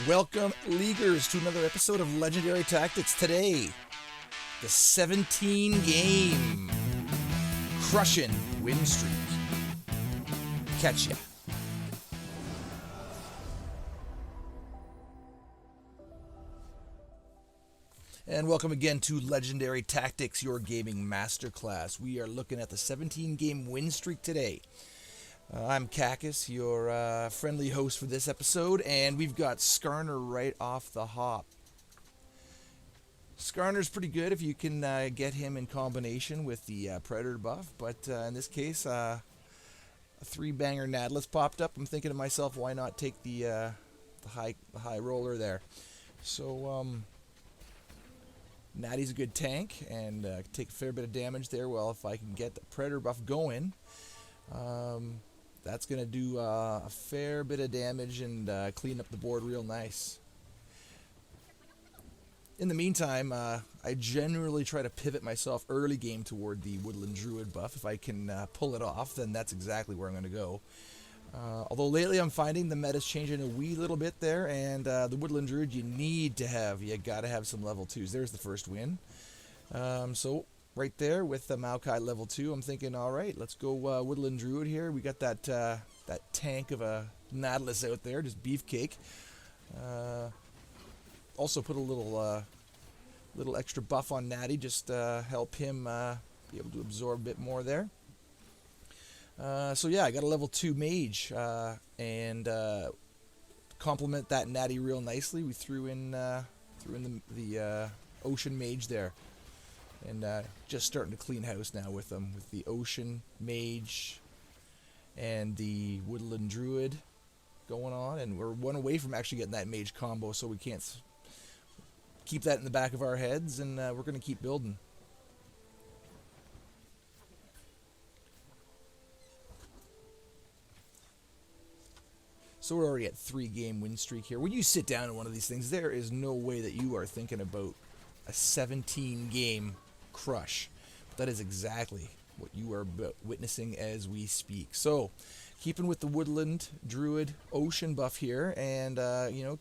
Welcome, Leaguers, to another episode of Legendary Tactics. Today, the 17-game crushing win streak. Catch ya. And welcome again to Legendary Tactics, your gaming masterclass. We are looking at the 17-game win streak today. I'm Kakis, your friendly host for this episode, and we've got Skarner right off the hop. Skarner's pretty good if you can get him in combination with the Predator buff, but in this case, a 3-banger Nadless popped up. I'm thinking to myself, why not take the high roller there? So Natty's a good tank and take a fair bit of damage there. Well, if I can get the Predator buff going, that's going to do a fair bit of damage and clean up the board real nice. In the meantime, I generally try to pivot myself early game toward the Woodland Druid buff. If I can pull it off, then that's exactly where I'm going to go. Although lately I'm finding the meta's changing a wee little bit there, and the Woodland Druid you got to have some level 2s. There's the first win. So right there with the Maokai level 2, I'm thinking, all right, let's go Woodland Druid here. We got that tank of a Nautilus out there, just beefcake. Also put a little extra buff on Natty, just help him be able to absorb a bit more there. So yeah, I got a level 2 mage, and complement that Natty real nicely. We threw in the ocean mage there. And just starting to clean house now with them, with the Ocean Mage and the Woodland Druid going on. And we're one away from actually getting that Mage combo, so we can't keep that in the back of our heads, and we're going to keep building. So we're already at 3-game win streak here. When you sit down in one of these things, there is no way that you are thinking about a 17-game crush. That is exactly what you are witnessing as we speak. So, keeping with the Woodland Druid Ocean buff here, and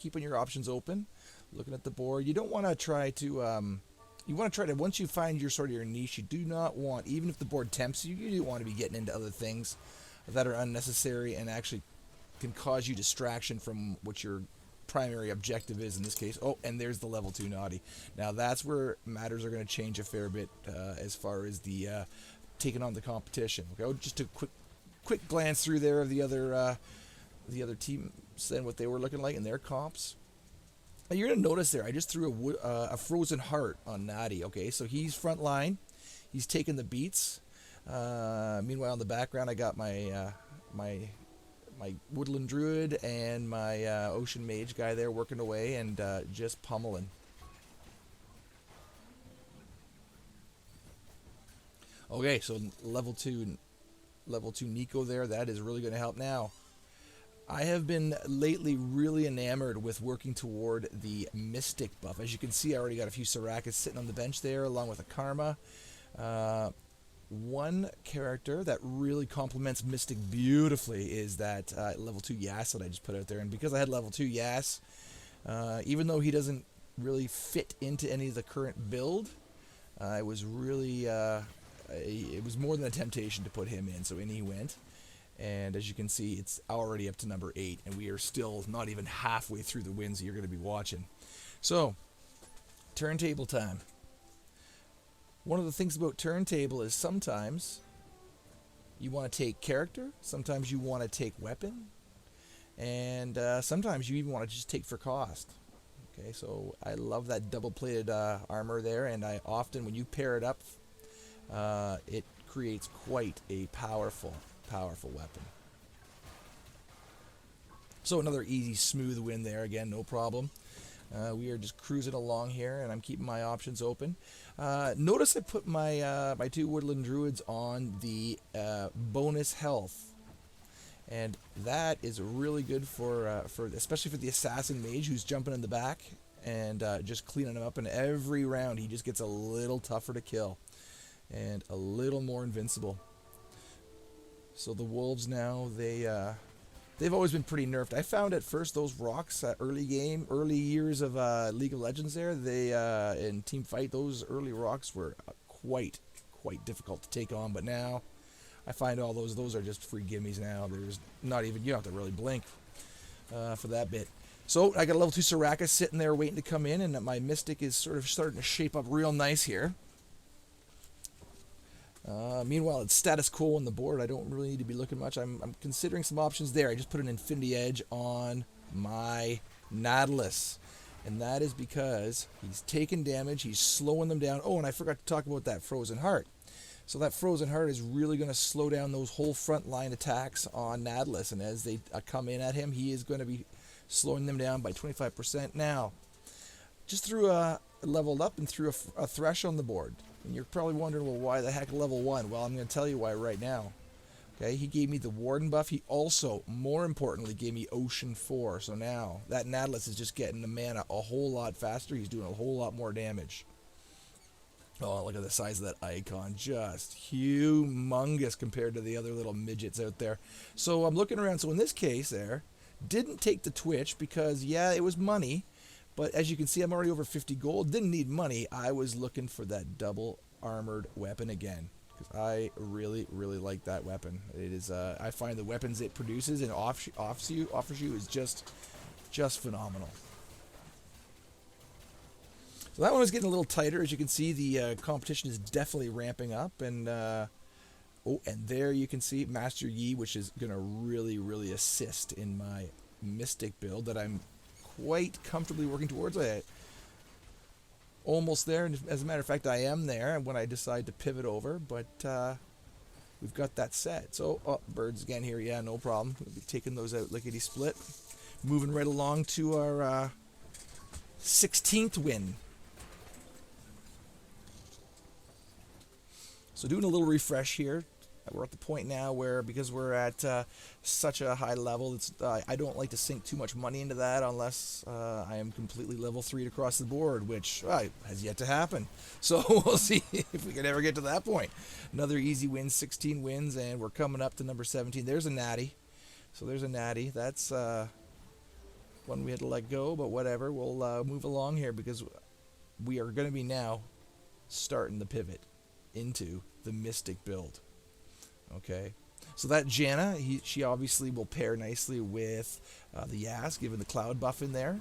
keeping your options open, looking at the board. You don't want to try to. You want to try to, once you find your niche, you do not want, even if the board tempts you, you don't want to be getting into other things that are unnecessary and actually can cause you distraction from what your primary objective is in this case. Oh, and there's the level 2 naughty. Now that's where matters are going to change a fair bit as far as the taking on the competition. Okay, just a quick glance through there of the other teams and what they were looking like in their comps. And you're going to notice there, I just threw a frozen heart on Natty. Okay, so he's front line, he's taking the beats. Meanwhile, in the background, I got my Woodland Druid and my Ocean Mage guy there working away and just pummeling. Okay, so level 2 Nico there, that is really going to help. Now, I have been lately really enamored with working toward the Mystic buff. As you can see, I already got a few Sarakas sitting on the bench there along with a Karma. One character that really complements Mystic beautifully is that level 2 Yas that I just put out there. And because I had level 2 Yas, even though he doesn't really fit into any of the current build, it was really, it was more than a temptation to put him in. So in he went. And as you can see, it's already up to number 8. And we are still not even halfway through the wins that you're going to be watching. So, turntable time. One of the things about turntable is sometimes you want to take character, sometimes you want to take weapon, and sometimes you even want to just take for cost. Okay, so I love that double-plated armor there, and I often, when you pair it up, it creates quite a powerful weapon. So another easy, smooth win there. Again, no problem. We are just cruising along here, and I'm keeping my options open. Notice I put my my 2 Woodland Druids on the bonus health, and that is really good for especially for the Assassin Mage who's jumping in the back and just cleaning him up. And every round he just gets a little tougher to kill and a little more invincible. So the Wolves now, they they've always been pretty nerfed. I found at first those rocks, early years of League of Legends there, they in Teamfight, those early rocks were quite difficult to take on. But now I find all those are just free gimmies now. There's not even, you don't have to really blink for that bit. So I got a level 2 Soraka sitting there waiting to come in, and my Mystic is sort of starting to shape up real nice here. Meanwhile, it's status quo on the board. I don't really need to be looking much. I'm considering some options there. I just put an Infinity Edge on my Nautilus. And that is because he's taking damage. He's slowing them down. Oh, and I forgot to talk about that Frozen Heart. So that Frozen Heart is really going to slow down those whole front line attacks on Nautilus. And as they come in at him, he is going to be slowing them down by 25%. Now, just threw a leveled up and threw a Thresh on the board. And you're probably wondering, well, why the heck level 1? Well, I'm going to tell you why right now. Okay, he gave me the Warden buff. He also, more importantly, gave me Ocean 4. So now, that Nautilus is just getting the mana a whole lot faster. He's doing a whole lot more damage. Oh, look at the size of that icon. Just humongous compared to the other little midgets out there. So I'm looking around. So in this case there, didn't take the Twitch because, yeah, it was money. But as you can see, I'm already over 50 gold. Didn't need money. I was looking for that double armored weapon again. Because I really, really like that weapon. It is, I find the weapons it produces and offers you is just phenomenal. So that one was getting a little tighter. As you can see, the competition is definitely ramping up. And, oh, and there you can see Master Yi, which is going to really, really assist in my Mystic build that I'm quite comfortably working towards. Almost there, and as a matter of fact, I am there when I decide to pivot over, but we've got that set. So, oh, birds again here, yeah, no problem. We'll be taking those out lickety-split. Moving right along to our 16th win. So doing a little refresh here. We're at the point now where, because we're at such a high level, it's I don't like to sink too much money into that unless I am completely level 3 across the board, which has yet to happen. So we'll see if we can ever get to that point. Another easy win, 16 wins, and we're coming up to number 17. There's a natty. So there's a natty. That's one we had to let go, but whatever. We'll move along here because we are going to be now starting the pivot into the Mystic build. Okay, so that Janna, she obviously will pair nicely with the Yas, given the cloud buff in there.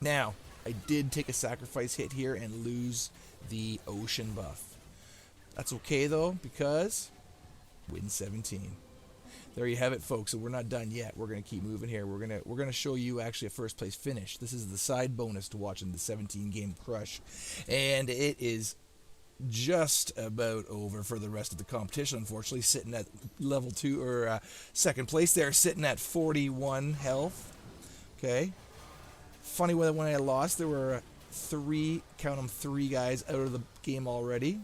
Now, I did take a sacrifice hit here and lose the ocean buff. That's okay though, because win 17. There you have it, folks. So we're not done yet. We're gonna keep moving here. We're gonna show you actually a first place finish. This is the side bonus to watching the 17 game crush, and it is just about over for the rest of the competition, unfortunately. Sitting at level 2 or second place there, sitting at 41 health. Okay, funny when I lost, there were three guys out of the game already.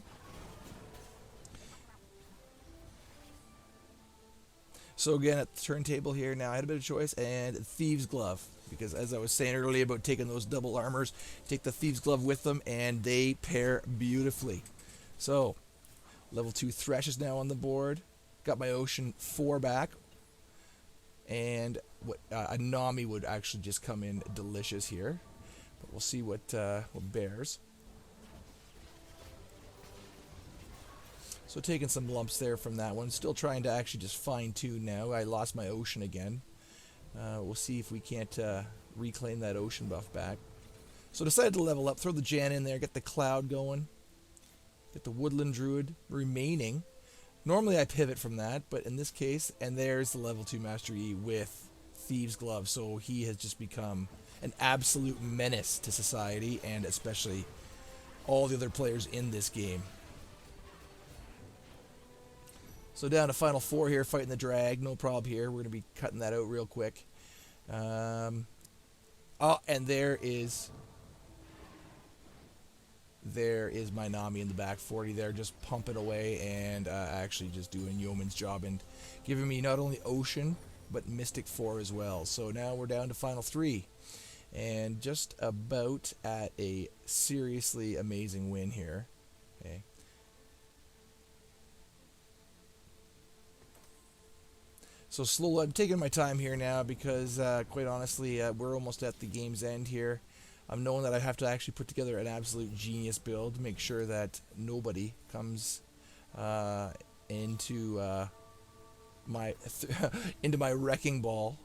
So again, at the turntable here now, I had a bit of choice, and Thieves Glove, because as I was saying earlier about taking those double armors, take the Thieves Glove with them, and they pair beautifully. So, level 2 Thresh is now on the board. Got my Ocean 4 back. And a Nami would actually just come in delicious here. But we'll see what bears. So taking some lumps there from that one. Still trying to actually just fine-tune now. I lost my Ocean again. We'll see if we can't reclaim that Ocean buff back. So decided to level up. Throw the Jan in there. Get the Cloud going. Get the Woodland Druid remaining. Normally I pivot from that, but in this case, and there's the level 2 Master E with Thieves Glove. So he has just become an absolute menace to society, and especially all the other players in this game. So down to final 4 here, fighting the drag. No problem here. We're going to be cutting that out real quick. Oh, and there is my Nami in the back 40 there, just pumping away and actually just doing yeoman's job and giving me not only Ocean, but Mystic 4 as well. So now we're down to final 3. And just about at a seriously amazing win here. Okay. So slowly, I'm taking my time here now because, quite honestly, we're almost at the game's end here. I'm knowing that I have to actually put together an absolute genius build to make sure that nobody comes into my into my wrecking ball.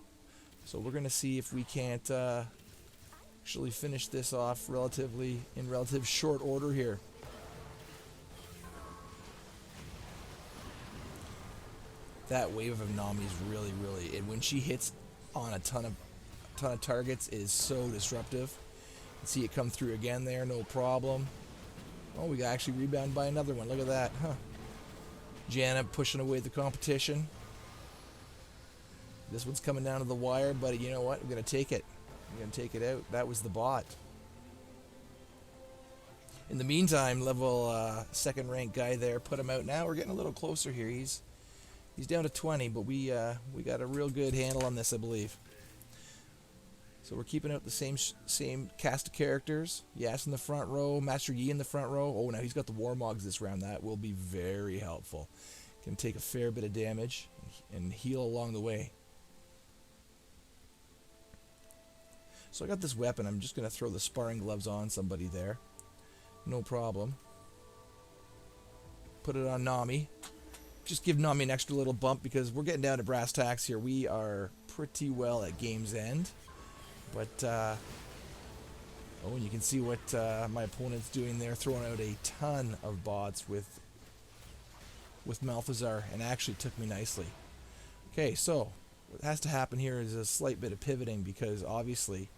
So we're gonna see if we can't actually finish this off in relative short order here. That wave of Nami is really, and when she hits on a ton of targets, is so disruptive. See it come through again there, no problem. Oh, we got actually rebounded by another one. Look at that, huh? Janet pushing away the competition. This one's coming down to the wire, but you know what? We're gonna take it. We're gonna take it out. That was the bot. In the meantime, level second rank guy there, put him out. Now we're getting a little closer here. He's down to 20, but we got a real good handle on this, I believe. So we're keeping out the same cast of characters. Yas in the front row, Master Yi in the front row. Oh, now he's got the Warmogs this round. That will be very helpful. Can take a fair bit of damage and heal along the way. So I got this weapon. I'm just going to throw the sparring gloves on somebody there. No problem. Put it on Nami. Just give Nami an extra little bump because we're getting down to brass tacks here. We are pretty well at game's end. But, oh, and you can see what my opponent's doing there, throwing out a ton of bots with Malthazar, and actually took me nicely. Okay, so what has to happen here is a slight bit of pivoting because obviously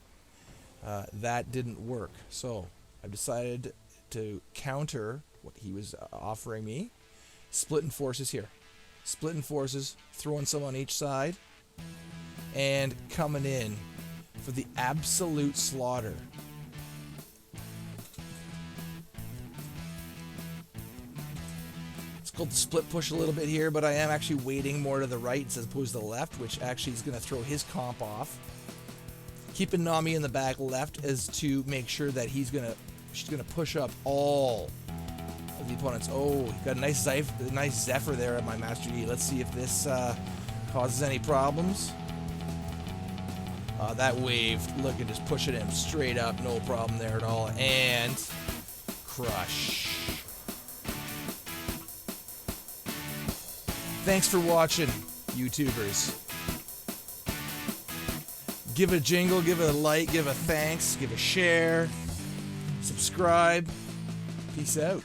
that didn't work. So I've decided to counter what he was offering me. Splitting forces here. Splitting forces, throwing some on each side, and coming in for the absolute slaughter. It's called the split push a little bit here, but I am actually weighting more to the right as opposed to the left, which actually is going to throw his comp off. Keeping Nami in the back left is to make sure that she's going to push up all of the opponents. Oh, he got a nice Zephyr there at my Master Yi. Let's see if this causes any problems. That wave, look at just pushing him straight up, no problem there at all. And crush. Thanks for watching, YouTubers. Give it a jingle, give it a like, give a thanks, give a share, subscribe. Peace out.